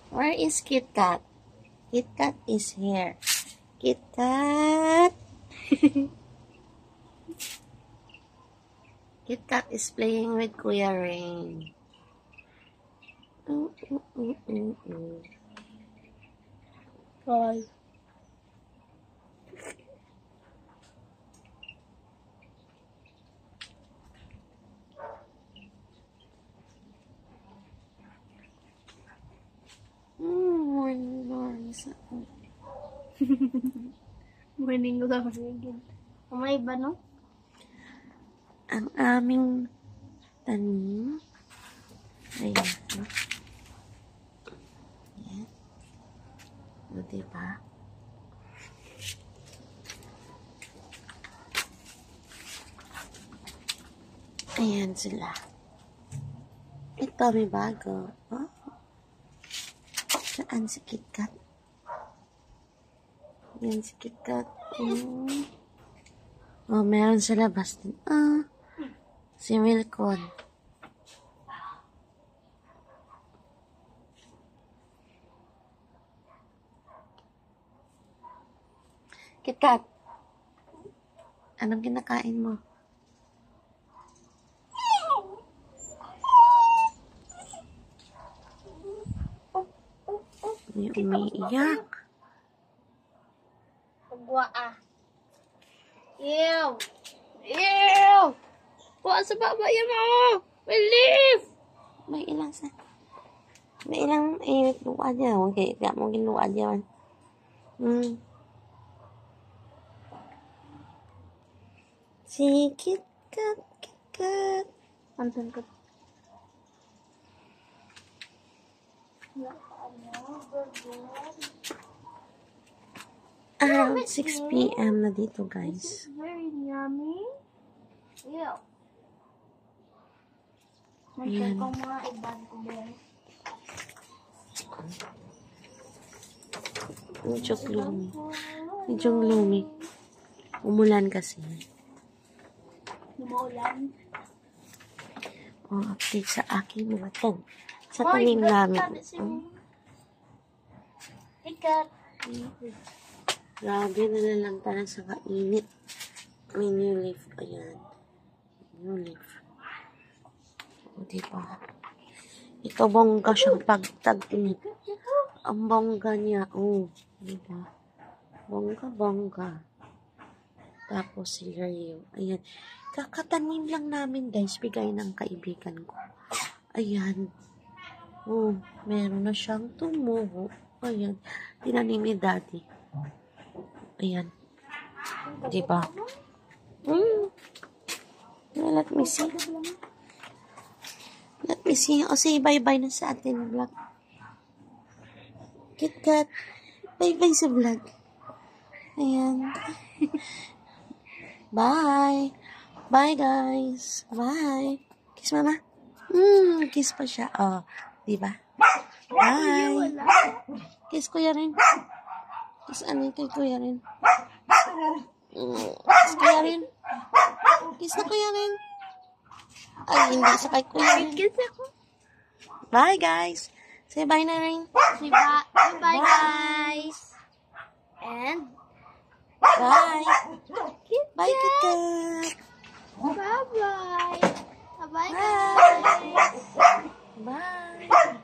Where is Kit Kat? Kit Kat is here. Kit Kat. Kit Kat is playing with Kuya Rain. Hi. Morning glory. May iba, no? Ang aming tanim. Ayan. Ayan. O, diba? Ayan sila. Ito, may bago. Oh. Saan si Kit Kat? Ayan si Kit Kat. Oh, meron sa labas din. Si Milcon. Kit Kat, anong kinakain mo? May umiiyak. Pagwa Ew! Ew! Wa sa baba yan mo! May leaf! May ilang luwa dyan. Okay, gak mungkin luwa dyan. Si Kit Kat, Kit Kat. Anton ko. Around 6 p.m. na dito, guys. This is very yummy. Ew. Nandiyan kong mga ibang kubel. Medyo gloomy. Umulan kasi. Umuulan. Update sa aking mga tan. Sa tanim namin. Ikat. Grabe, nalalanta sa kainit. May new leaf. Ayan. New leaf. O, diba? Ito, bongga siyang pagtag-init. Ang bongga niya. Diba? Bongga. Tapos, si Rio. Ayan. Kakatanim lang namin, guys. Bigay ng kaibigan ko. Ayan. Meron na siyang tumubo. Ayan. Tinanim ni Daddy. Ayan. Diba? Let me see. Let me see. O, say bye-bye na sa atin vlog. Kit Kat. Bye-bye sa vlog. Ayan. Bye. Bye, guys. Bye. Kiss, mama. Kiss pa siya. Oh, diba? Bye. Kiss Kuya Rin. Kiss kay Kuya Rin. Kiss Kuya Rin. Kiss na Kuya Rin. Ay, hindi sa kay Kuya Rin. Kiss ako. Bye, guys. Say bye na Rin. Say bye, guys. And Bye. Bye, Kit Kat. bye-bye. Bye-bye, Bye. guys. Bye.